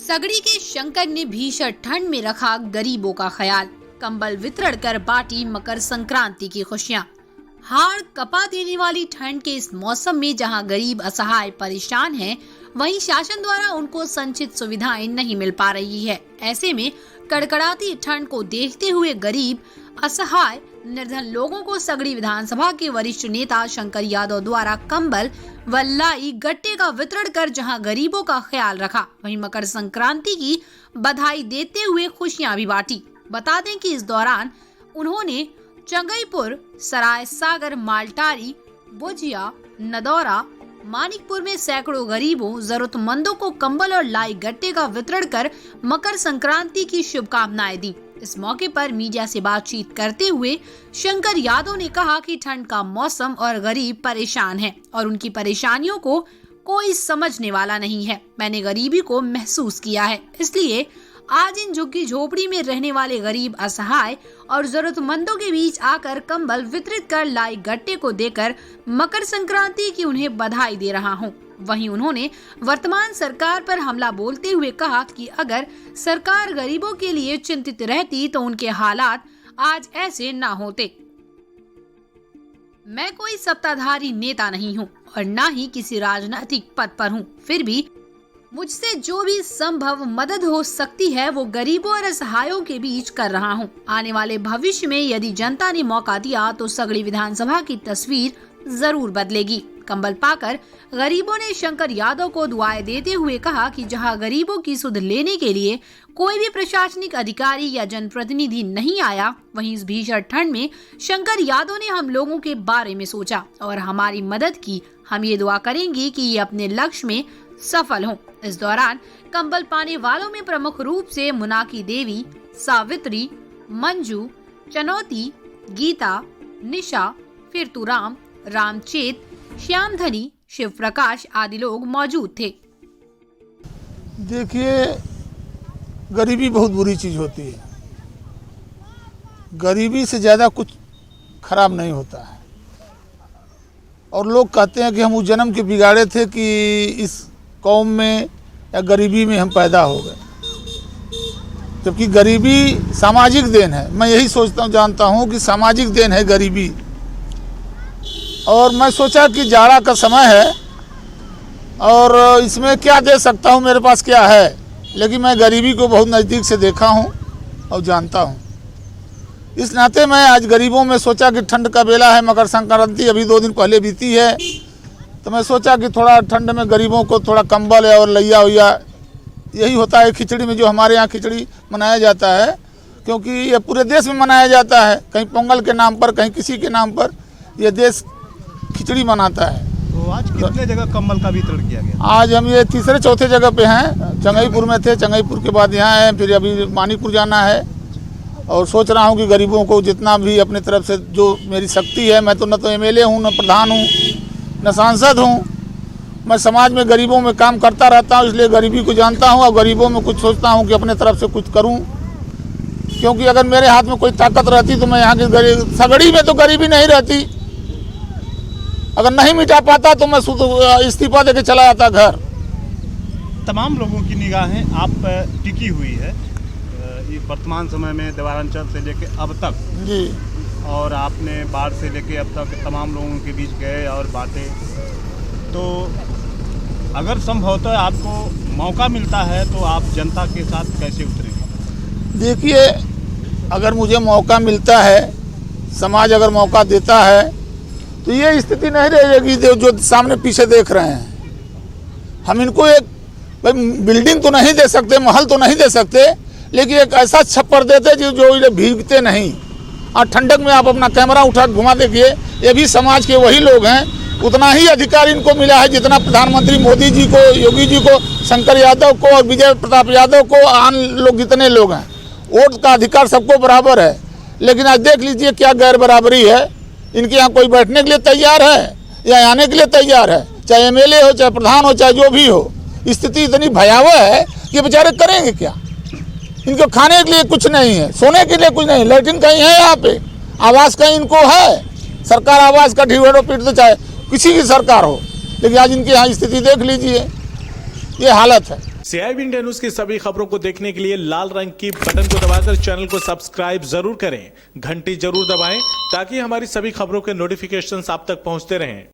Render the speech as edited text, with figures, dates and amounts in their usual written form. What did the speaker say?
सगड़ी के शंकर ने भीषण ठंड में रखा गरीबों का ख्याल, कंबल वितरण कर बांटी मकर संक्रांति की खुशियां। हाड़ कपा देने वाली ठंड के इस मौसम में जहां गरीब असहाय परेशान हैं, वहीं शासन द्वारा उनको संचित सुविधाएं नहीं मिल पा रही है। ऐसे में कड़कड़ाती ठंड को देखते हुए गरीब असहाय निर्धन लोगों को सगड़ी विधानसभा के वरिष्ठ नेता शंकर यादव द्वारा कंबल व लाई गट्टे का वितरण कर जहां गरीबों का ख्याल रखा, वहीं मकर संक्रांति की बधाई देते हुए खुशियां भी बांटी। बता दें कि इस दौरान उन्होंने चंगईपुर, सराय सागर, मालटारी, बुझिया, नदौरा, मानिकपुर में सैकड़ों गरीबों जरूरतमंदों को कंबल और लाई गट्टे का वितरण कर मकर संक्रांति की शुभकामनाएं दी। इस मौके पर मीडिया से बातचीत करते हुए शंकर यादव ने कहा कि ठंड का मौसम और गरीब परेशान हैं और उनकी परेशानियों को कोई समझने वाला नहीं है। मैंने गरीबी को महसूस किया है, इसलिए आज इन झुग्गी झोपड़ी में रहने वाले गरीब असहाय और जरूरतमंदों के बीच आकर कंबल वितरित कर लाई गट्टे को देकर मकर संक्रांति की उन्हें बधाई दे रहा हूं। वहीं उन्होंने वर्तमान सरकार पर हमला बोलते हुए कहा कि अगर सरकार गरीबों के लिए चिंतित रहती तो उनके हालात आज ऐसे ना होते। मैं कोई सत्ताधारी नेता नहीं हूं और ना ही किसी राजनीतिक पद पर हूं, फिर भी मुझसे जो भी संभव मदद हो सकती है वो गरीबों और असहायों के बीच कर रहा हूं। आने वाले भविष्य में यदि जनता ने मौका दिया तो सगड़ी विधानसभा की तस्वीर जरूर बदलेगी। कंबल पाकर गरीबों ने शंकर यादव को दुआएं देते हुए कहा कि जहां गरीबों की सुध लेने के लिए कोई भी प्रशासनिक अधिकारी या जनप्रतिनिधि नहीं आया, वहीं इस भीषण ठंड में शंकर यादव ने हम लोगों के बारे में सोचा और हमारी मदद की। हम ये दुआ करेंगे कि ये अपने लक्ष्य में सफल हों। इस दौरान कंबल पाने वालों में प्रमुख रूप से मुनाकी देवी, सावित्री, मंजू, चनौती, गीता, निशा, फिरतुराम, रामचेत, श्यामधनी, शिव प्रकाश आदि लोग मौजूद थे। देखिए, गरीबी बहुत बुरी चीज होती है। गरीबी से ज्यादा कुछ खराब नहीं होता है और लोग कहते हैं कि हम उस जन्म के बिगाड़े थे कि इस कौम में या गरीबी में हम पैदा हो गए, जबकि गरीबी सामाजिक देन है। मैं यही सोचता हूँ, जानता हूँ कि सामाजिक देन है गरीबी। और मैं सोचा कि जाड़ा का समय है और इसमें क्या दे सकता हूँ, मेरे पास क्या है, लेकिन मैं गरीबी को बहुत नज़दीक से देखा हूँ और जानता हूँ। इस नाते मैं आज गरीबों में सोचा कि ठंड का बेला है, मकर संक्रांति अभी 2 दिन पहले बीती है, तो मैं सोचा कि थोड़ा ठंड में गरीबों को थोड़ा कंबल और लैया वैया, यही होता है खिचड़ी में, जो हमारे यहाँ खिचड़ी मनाया जाता है, क्योंकि ये पूरे देश में मनाया जाता है, कहीं पोंगल के नाम पर, कहीं किसी के नाम पर, ये देश खिचड़ी मनाता है। तो आज कितने जगह कंबल का वितरण किया गया? आज हम ये तीसरे चौथे जगह पे हैं। चंगईपुर में थे, चंगईपुर के बाद यहाँ हैं, फिर अभी मानिकपुर जाना है और सोच रहा हूँ कि गरीबों को जितना भी अपनी तरफ से जो मेरी शक्ति है, मैं तो न तो एमएलए हूँ, न प्रधान हूँ, न सांसद हूँ, मैं समाज में गरीबों में काम करता रहता हूँ, इसलिए गरीबी को जानता हूँ और गरीबों में कुछ सोचता हूँ कि अपने तरफ से कुछ करूँ। क्योंकि अगर मेरे हाथ में कोई ताकत रहती तो मैं यहाँ की सगड़ी में तो गरीबी नहीं रहती। अगर नहीं मिटा पाता तो मैं इस्तीफा देके चला जाता घर। तमाम लोगों की निगाहें आप पर टिकी हुई है वर्तमान समय में, देवारांचल से लेके अब तक जी, और आपने बाढ़ से लेके अब तक तमाम लोगों के बीच गए और बातें, तो अगर संभवतः आपको मौका मिलता है तो आप जनता के साथ कैसे उतरेंगे? देखिए, अगर मुझे मौका मिलता है, समाज अगर मौका देता है, तो ये स्थिति नहीं रहेगी जो सामने पीछे देख रहे हैं। हम इनको एक बिल्डिंग तो नहीं दे सकते, महल तो नहीं दे सकते, लेकिन एक ऐसा छप्पर देते जो भीगते नहीं। और ठंडक में आप अपना कैमरा उठा घुमा देखिए, ये भी समाज के वही लोग हैं। उतना ही अधिकार इनको मिला है जितना प्रधानमंत्री मोदी जी को, योगी जी को, शंकर यादव को और विजय प्रताप यादव को, आन लोग जितने लोग हैं। वोट का अधिकार सबको बराबर है, लेकिन आज देख लीजिए क्या गैर बराबरी है। इनके यहाँ कोई बैठने के लिए तैयार है या आने के लिए तैयार है, चाहे एमएलए हो, चाहे प्रधान हो, चाहे जो भी हो। स्थिति इतनी भयावह है कि बेचारे करेंगे क्या। इनको खाने के लिए कुछ नहीं है, सोने के लिए कुछ नहीं, लेकिन कहीं है यहाँ पे, आवास कहीं इनको है, सरकार आवास का ढिढोरा पीट तो चाहे किसी की सरकार हो, लेकिन आज इनकी यहाँ स्थिति देख लीजिए, ये हालत है। CIB इंडिया न्यूज की सभी खबरों को देखने के लिए लाल रंग की बटन को दबाकर चैनल को सब्सक्राइब जरूर करें, घंटी जरूर दबाएं ताकि हमारी सभी खबरों के नोटिफिकेशंस आप तक पहुंचते रहें।